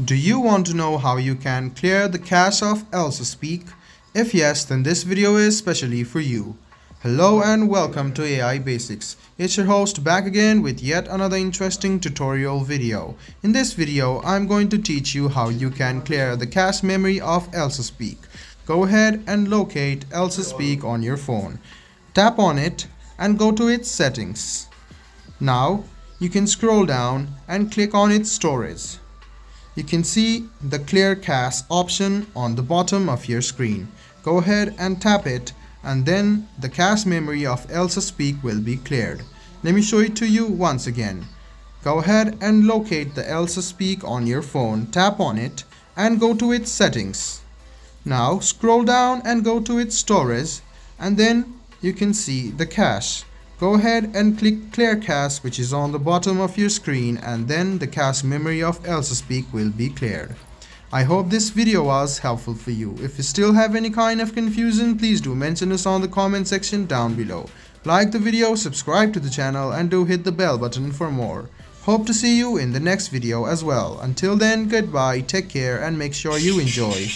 Do you want to know how you can clear the cache of Elsa Speak? If yes, then this video is specially for you. Hello and welcome to AI Basics. It's your host back again with yet another interesting tutorial video. In this video, I'm going to teach you how you can clear the cache memory of Elsa Speak. Go ahead and locate Elsa Speak on your phone. Tap on it and go to its settings. Now, you can scroll down and click on its storage. You can see the clear cache option on the bottom of your screen. Go ahead and tap it, and then the cache memory of Elsa Speak will be cleared. Let me show it to you once again. Go ahead and locate the Elsa Speak on your phone, tap on it and go to its settings. Now scroll down and go to its storage, and then you can see the cache. Go ahead and click clear cache, which is on the bottom of your screen, and then the cache memory of Elsa Speak will be cleared. I hope this video was helpful for you. If you still have any kind of confusion, please do mention us on the comment section down below. Like the video, subscribe to the channel, and do hit the bell button for more. Hope to see you in the next video as well. Until then, goodbye, take care, and make sure you enjoy.